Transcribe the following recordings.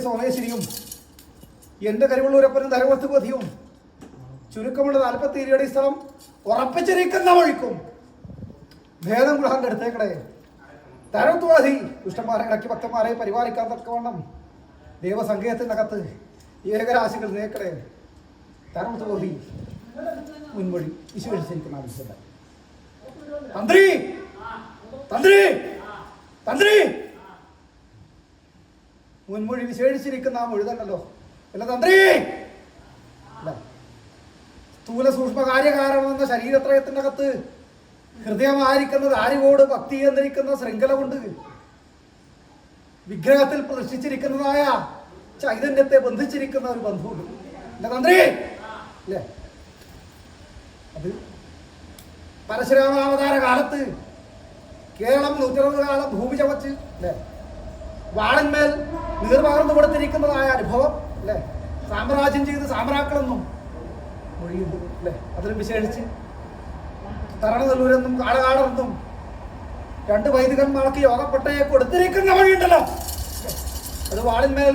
സോമേശ്വരിയും എൻ്റെ കരുവള്ളൂരപ്പനും ധരവസ്തുപതിയും ചുരുക്കമുള്ള 40 അടി സ്ഥലം ഉറപ്പിച്ചിരിക്കുന്ന വഴിക്കും ഭേദം ഗൃഹന്റെ അടുത്തേക്കടേ ധരവത്വാധി ദുഷ്ടന്മാരെ ഇടയ്ക്ക് ഭക്തന്മാരെ പരിപാലിക്കാൻ തക്കവണ്ണം ദൈവസങ്കേയത്തിനകത്ത് ഏകരാശികൾ നേക്കടേ ധരവത്വാധി മുൻവഴി വിശേഷിച്ചിരിക്കുന്ന ആവശ്യമില്ല. തന്ത്രി തന്ത്രി തന്ത്രി മുൻമൊഴി വിശേഷിച്ചിരിക്കുന്ന ആ മൊഴിതല്ലോ അല്ല തന്ത്രി. സ്ഥൂല സൂക്ഷ്മ കാര്യകാരണമെന്ന ശരീരത്രയത്തിനകത്ത് ഹൃദയമായിരിക്കുന്നത് ആരിവോട് ഭക്തി എന്നിരിക്കുന്ന ശൃംഖല കൊണ്ട് വിഗ്രഹത്തിൽ പ്രതിഷ്ഠിച്ചിരിക്കുന്നതായ ചൈതന്യത്തെ ബന്ധിച്ചിരിക്കുന്ന ഒരു ബന്ധുണ്ട് അല്ല തന്ത്രി അല്ലേ. അത് പരശുരാമാവതാര കാലത്ത് കേരളം 160 കാലം ഭൂമി ചവച്ച് അല്ലേ വാളന്മേൽ നീർപകർന്നു കൊടുത്തിരിക്കുന്നതായ അനുഭവം അല്ലേ. സാമ്രാജ്യം ചെയ്ത് സാമ്രാക്കളെന്നും മൊഴിയുണ്ട് അല്ലേ. അതിലും വിശേഷിച്ച് തരണനെല്ലൂരെന്നും കാടകാടെന്നും 2 വൈദികന്മാർക്ക് യോഗപ്പെട്ടയെ കൊടുത്തിരിക്കുന്ന വഴിയുണ്ടല്ലോ. അത് വാളിന്മേൽ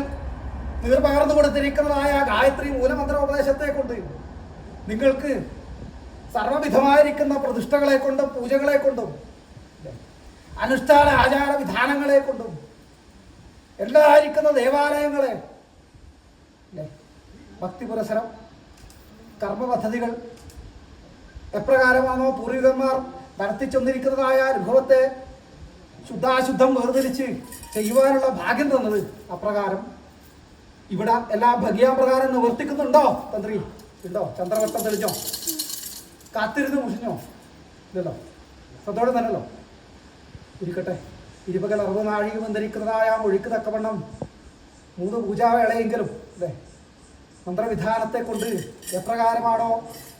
നീർപകർന്നു കൊടുത്തിരിക്കുന്നതായ ഗായത്രി മൂലമന്ത്രോപദേശത്തെ കൊണ്ട് നിങ്ങൾക്ക് സർവവിധമായിരിക്കുന്ന പ്രതിഷ്ഠകളെ കൊണ്ടും പൂജകളെ കൊണ്ടും അനുഷ്ഠാന ആചാര വിധാനങ്ങളെ കൊണ്ടും എല്ലായിരിക്കുന്ന ദേവാലയങ്ങളെ ഭക്തി പുരസരം കർമ്മ പദ്ധതികൾ എപ്രകാരമാണോ പൂർവികന്മാർ നടത്തിച്ചൊന്നിരിക്കുന്നതായ അനുഭവത്തെ ശുദ്ധാശുദ്ധം വേർതിരിച്ച് ചെയ്യുവാനുള്ള ഭാഗ്യം തന്നത് അപ്രകാരം ഇവിടെ എല്ലാം ഭഗിയാപ്രകാരം നിവർത്തിക്കുന്നുണ്ടോ തന്ത്രി? ഉണ്ടോ? ചന്ദ്രവട്ടം തെളിഞ്ഞോ? കാത്തിരുന്ന് മുഷിഞ്ഞോ? ഇല്ലല്ലോ. സത്തോടെ തന്നെയല്ലോ ഇരിക്കട്ടെ. 20 60 നാഴിക ബന്ധിരിക്കുന്നതായ മൊഴിക്ക് തക്കവണ്ണം 3 പൂജാവേളയെങ്കിലും അല്ലേ മന്ത്രവിധാനത്തെ കൊണ്ട് എപ്രകാരമാണോ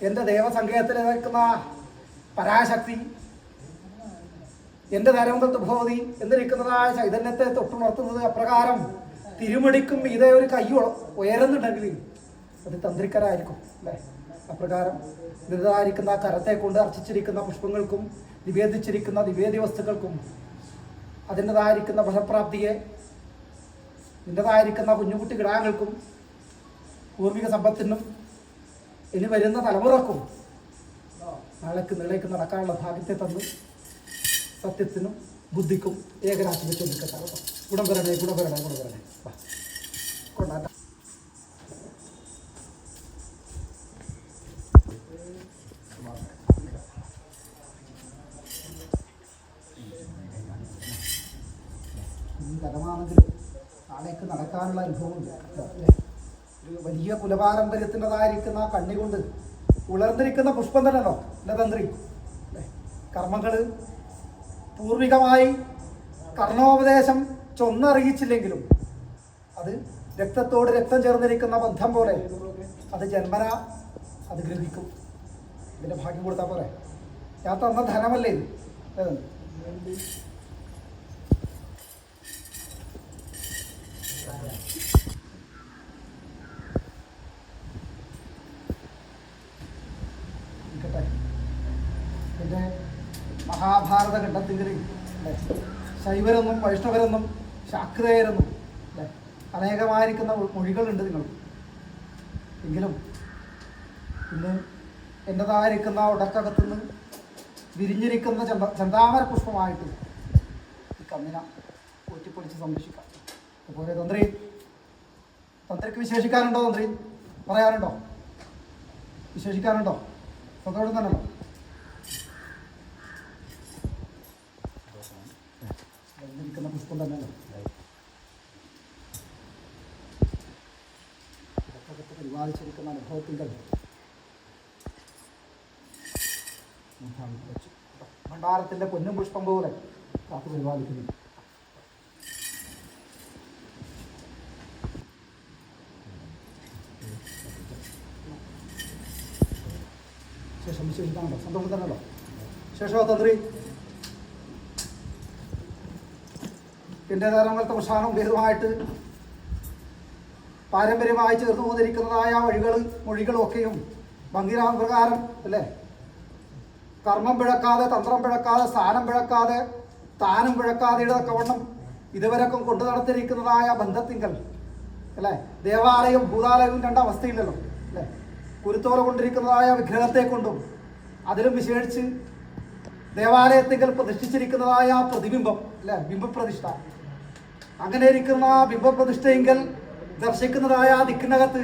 എൻ്റെ ദേവസങ്കേയത്തിൽ നിൽക്കുന്ന പരാശക്തി എൻ്റെ ധരമന്ത്രത്ത് ഭവതി എന്നിരിക്കുന്നതായ ചൈതന്യത്തെ തൊട്ടുണർത്തുന്നത് അപ്രകാരം തിരുമടിക്കും ഇതേ ഒരു കൈ ഉയരുന്നുണ്ടെങ്കിൽ അത് തന്ത്രിക്കരായിരിക്കും അല്ലേ. അപ്രകാരം നിരതായിരിക്കുന്ന കരത്തെ കൊണ്ട് അർച്ചിച്ചിരിക്കുന്ന പുഷ്പങ്ങൾക്കും നിവേദിച്ചിരിക്കുന്ന നിവേദ്യ വസ്തുക്കൾക്കും അതിൻ്റെതായിരിക്കുന്ന ഫലപ്രാപ്തിയെ നിൻ്റെതായിരിക്കുന്ന കുഞ്ഞുകുട്ടി കിടാങ്ങൾക്കും പൂർവിക സമ്പത്തിനും ഇനി വരുന്ന തലമുറക്കും നാളേക്ക് നിളയ്ക്ക് നടക്കാനുള്ള ഭാഗ്യത്തെ തന്നു സത്യത്തിനും ബുദ്ധിക്കും ഏകരാശി വെച്ച് നിൽക്കട്ടെ. ഗുണം വരണേ ഗുണം വരണേ ഗുണം വരണേ കൊണ്ടാ. തലമാണെങ്കിലും നാളേക്ക് നടക്കാനുള്ള അനുഭവമില്ല. ഒരു വലിയ കുലപാരമ്പര്യത്തിൻ്റെതായിരിക്കുന്ന കണ്ണി കൊണ്ട് ഉളർന്നിരിക്കുന്ന പുഷ്പം തന്നെയല്ലോ അല്ല തന്ത്രി. കർമ്മങ്ങൾ പൂർവികമായി കർണോപദേശം ചൊന്നറിയിച്ചില്ലെങ്കിലും അത് രക്തത്തോട് രക്തം ചേർന്നിരിക്കുന്ന ബന്ധം പോലെ അത് ജന്മന അത് ഗ്രഹിക്കും. ഇതിൻ്റെ ഭാഗ്യം കൊടുത്താൽ പോലെ ഞാൻ തന്ന ധനമല്ലേ ഇത്. എൻ്റെ മഹാഭാരത ഖണ്ഡത്തിൽ ശൈവരെന്നും വൈഷ്ണവരെന്നും ശാക്തേയരെന്നും അല്ലേ അനേകമായിരിക്കുന്ന മൊഴികളുണ്ട് നിങ്ങൾ. എങ്കിലും ഇന്ന് എൻ്റെതായിരിക്കുന്ന ഉടക്കകത്തുനിന്ന് വിരിഞ്ഞിരിക്കുന്ന ചന്താമര പുഷ്പമായിട്ട് ഈ കണ്ണിനെ ഊറ്റിപ്പൊളിച്ച് സംരക്ഷിക്കാം. അതുപോലെ തന്ത്രിക്ക് വിശേഷിക്കാനുണ്ടോ? തന്ത്രി പറയാനുണ്ടോ? വിശേഷിക്കാനുണ്ടോ? സ്വന്തോടെ തന്നെയല്ലോ ിരിക്കുന്ന പുഷ്പം തന്നെയല്ലോ പരിപാലിച്ചിരിക്കുന്ന അനുഭവത്തിൻ്റെ ഭണ്ഡാരത്തിൻ്റെ പൊന്നും പുഷ്പം പോലെ കാത്തു പരിപാലിക്കുന്നു. ശേഷം വിശേഷിക്കാനുണ്ടോ? സന്തോഷം തന്നെയല്ലോ. ശേഷമോ തന്ത്രി എൻ്റെ തരങ്ങളത്തെ പ്രശ്നവും ഭേദമായിട്ട് പാരമ്പര്യമായി ചേർന്ന് പോന്നിരിക്കുന്നതായ മൊഴികളും ഒക്കെയും ഭംഗിരാമ പ്രകാരം അല്ലേ കർമ്മം പിഴക്കാതെ തന്ത്രം പിഴക്കാതെ സ്ഥാനം പിഴക്കാതെ താനും പിഴക്കാതെ ഇടക്കവണ്ണം ഇതുവരെക്കും കൊണ്ടു നടത്തിയിരിക്കുന്നതായ ബന്ധത്തിങ്കൽ അല്ലേ? ദേവാലയം ഭൂതാലയവും രണ്ടവസ്ഥയില്ലല്ലോ അല്ലേ? കുരുത്തോല കൊണ്ടിരിക്കുന്നതായ വിഗ്രഹത്തെ കൊണ്ടും അതിലും വിശേഷിച്ച് ദേവാലയത്തിൽ പ്രതിഷ്ഠിച്ചിരിക്കുന്നതായ പ്രതിബിംബം അല്ലെ, ബിംബപ്രതിഷ്ഠ, അങ്ങനെ ഇരിക്കുന്ന ബിംബപ്രതിഷ്ഠയെങ്കിൽ ദർശിക്കുന്നതായ ദിക്കിനകത്ത്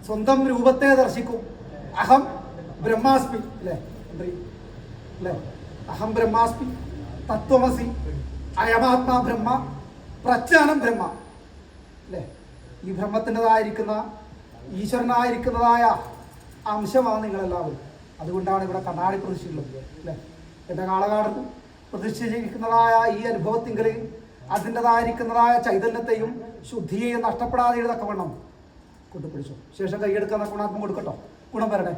സ്വന്തം രൂപത്തെ ദർശിക്കും. അഹം ബ്രഹ്മാസ്മി അല്ലേ അല്ലേ? അഹം ബ്രഹ്മാസ്മി, തത്വമസി, അയമാത്മാ ബ്രഹ്മ, പ്രജ്ഞാനം ബ്രഹ്മ അല്ലേ? ഈ ബ്രഹ്മത്തിൻ്റെതായിരിക്കുന്ന ഈശ്വരനായിരിക്കുന്നതായ അംശമാണ് നിങ്ങളെല്ലാവരും. അതുകൊണ്ടാണ് ഇവിടെ കണ്ണാടി പ്രതിഷ്ഠയുള്ളത് അല്ലേ? എൻ്റെ കാളകാടത്ത് പ്രതിഷ്ഠിച്ചിരിക്കുന്നതായ ഈ അനുഭവത്തിങ്കിൽ അതിൻ്റെതായിരിക്കുന്നതായ ചൈതന്യത്തെയും ശുദ്ധിയെയും നഷ്ടപ്പെടാതെ തക്കവണ്ണം കൊണ്ടുപിടിച്ചു. ശേഷം കൈയെടുക്കാൻ ഗുണാത്മം കൊടുക്കട്ടോ. ഗുണം വരണേ.